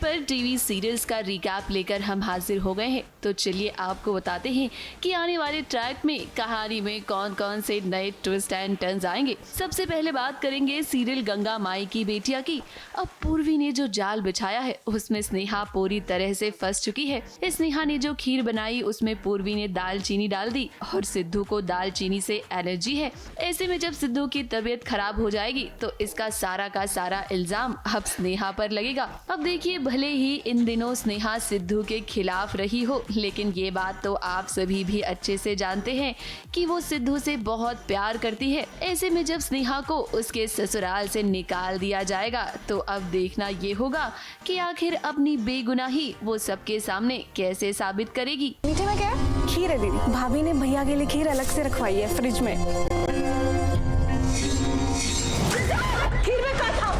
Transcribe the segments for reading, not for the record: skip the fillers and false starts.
पर TV serials का recap लेकर हम हाजिर हो गए हैं। तो चलिए आपको बताते हैं कि आने वाले ट्रैक में कहानी में कौन कौन से नए ट्विस्ट एंड टर्न्स आएंगे। सबसे पहले बात करेंगे सीरियल गंगा माई की बेटिया की। अब पूर्वी ने जो जाल बिछाया है उसमें स्नेहा पूरी तरह से फंस चुकी है। स्नेहा ने जो खीर बनाई उसमें पूर्वी ने दालचीनी डाल दी और सिद्धू को दालचीनी से एलर्जी है। ऐसे में जब सिद्धू की तबीयत खराब हो जाएगी तो इसका सारा का सारा इल्जाम अब स्नेहा पर लगेगा। अब देखिए, भले ही इन दिनों स्नेहा सिद्धू के खिलाफ रही हो, लेकिन ये बात तो आप सभी भी अच्छे से जानते हैं कि वो सिद्धू से बहुत प्यार करती है। ऐसे में जब स्नेहा को उसके ससुराल से निकाल दिया जाएगा तो अब देखना ये होगा कि आखिर अपनी बेगुनाही वो सबके सामने कैसे साबित करेगी। मीठे में क्या है? खीर है दीदी। भाभी ने भैया के लिए खीर अलग से रखवाई है फ्रिज में। खीर में क्या था?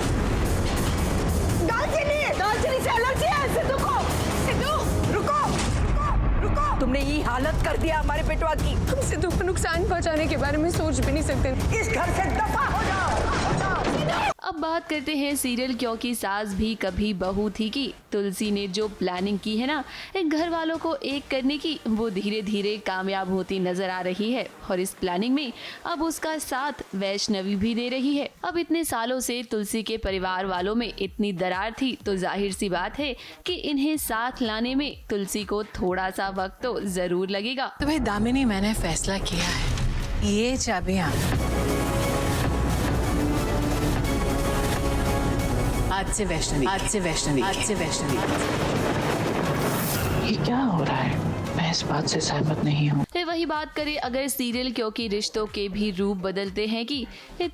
दालचीनी से एलर्जी है सिद्धू को। सिद्धू रुको। तुमने ये हालत कर दिया हमारे बेटवा की। हम सिद्धू को नुकसान पहुंचाने के बारे में सोच भी नहीं सकते। इस घर से दफा हो जाओ। अब बात करते हैं सीरियल क्योंकि सास भी कभी बहू थी की तुलसी ने जो प्लानिंग की है ना घर वालों को एक करने की, वो धीरे धीरे कामयाब होती नजर आ रही है। और इस प्लानिंग में अब उसका साथ वैष्णवी भी दे रही है। अब इतने सालों से तुलसी के परिवार वालों में इतनी दरार थी तो जाहिर सी बात है कि इन्हें साथ लाने में तुलसी को थोड़ा सा वक्त तो जरूर लगेगा। तो भाई दामिनी, मैंने फैसला किया है, ये चाबियां आज से वैष्णवी। ये क्या हो रहा है? मैं इस बात से सहमत नहीं हूँ। वही बात करें अगर सीरियल क्योंकि रिश्तों के भी रूप बदलते हैं कि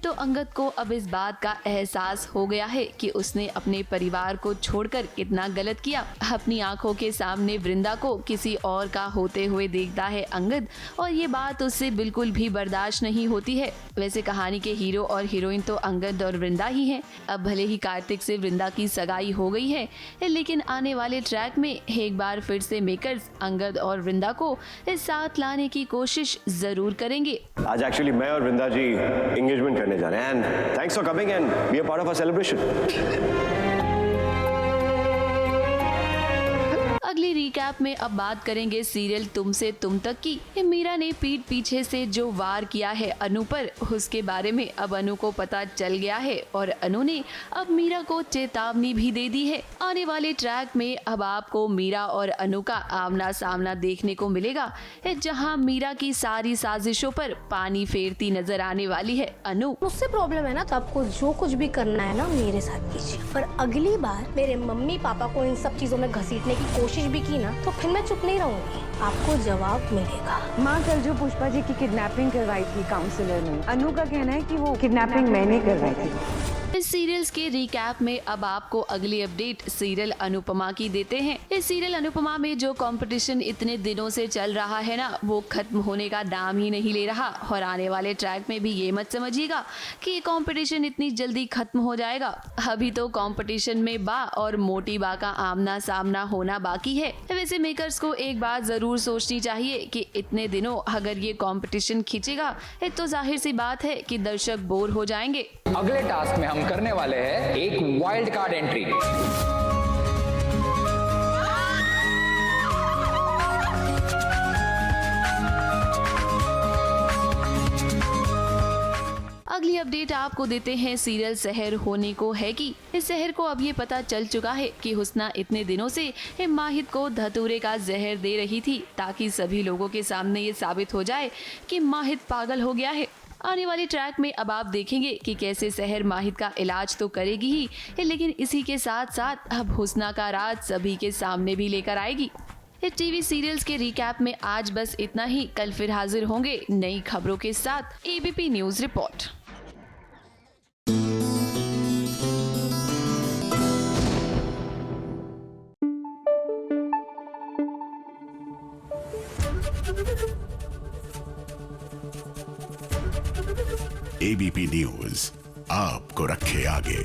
तो अंगद को अब इस बात का एहसास हो गया है कि उसने अपने परिवार को छोड़कर कितना गलत किया। अपनी आंखों के सामने वृंदा को किसी और का होते हुए देखता है अंगद और ये बात उससे बिल्कुल भी बर्दाश्त नहीं होती है। वैसे कहानी के हीरो और हीरोइन तो अंगद और वृंदा ही हैं। अब भले ही कार्तिक से वृंदा की सगाई हो गई है, लेकिन आने वाले ट्रैक में एक बार फिर से मेकर्स अंगद और वृंदा को इस साथ लाने की कोशिश जरूर करेंगे। आज एक्चुअली मैं और वृंदा जी एंगेजमेंट करने जा रहे हैं and thanks for coming and be a part of our celebration. अगली रिकैप में अब बात करेंगे सीरियल तुमसे तुम तक की। मीरा ने पीठ पीछे से जो वार किया है अनु पर, उसके बारे में अब अनु को पता चल गया है और अनु ने अब मीरा को चेतावनी भी दे दी है। आने वाले ट्रैक में अब आपको मीरा और अनु का आमना सामना देखने को मिलेगा, जहां मीरा की सारी साजिशों पर पानी फेरती नजर आने वाली है अनु। मुझसे प्रॉब्लम है ना, तो आपको जो कुछ भी करना है ना मेरे साथ कीजिए, पर अगली बार मेरे मम्मी पापा को इन सब चीजों में घसीटने की कोशिश भी की ना तो फिर मैं चुप नहीं रहूंगी, आपको जवाब मिलेगा। माँ कल जो पुष्पा जी की किडनैपिंग करवाई थी काउंसलर ने, अनु का कहना है कि वो किडनैपिंग मैंने करवाई थी। इस सीरियल्स के रिकैप में अब आपको अगली अपडेट सीरियल अनुपमा की देते हैं। इस सीरियल अनुपमा में जो कंपटीशन इतने दिनों से चल रहा है ना, वो खत्म होने का नाम ही नहीं ले रहा। और आने वाले ट्रैक में भी ये मत समझिएगा कि ये कंपटीशन इतनी जल्दी खत्म हो जाएगा। अभी तो कंपटीशन में बा और मोटी बा का आमना सामना होना बाकी है। वैसे मेकर्स को एक बात जरूर सोचनी चाहिए कि इतने दिनों अगर ये कंपटीशन खींचेगा तो जाहिर सी बात है कि दर्शक बोर हो जाएंगे। अगले टास्क में हम करने वाले हैं एक वाइल्ड कार्ड एंट्री। अगली अपडेट आपको देते हैं सीरियल सहर होने को है कि इस सहर को अब ये पता चल चुका है कि हुस्ना इतने दिनों से माहिद को धतूरे का जहर दे रही थी ताकि सभी लोगों के सामने ये साबित हो जाए कि माहिद पागल हो गया है। आने वाले ट्रैक में अब आप देखेंगे कि कैसे सहर माहिद का इलाज तो करेगी ही, लेकिन इसी के साथ साथ अब हुस्ना का राज सभी के सामने भी लेकर आएगी। टीवी सीरियल्स के रिकैप में आज बस इतना ही। कल फिर हाजिर होंगे नई खबरों के साथ। ABP news report. ABP news आपको रखे आगे।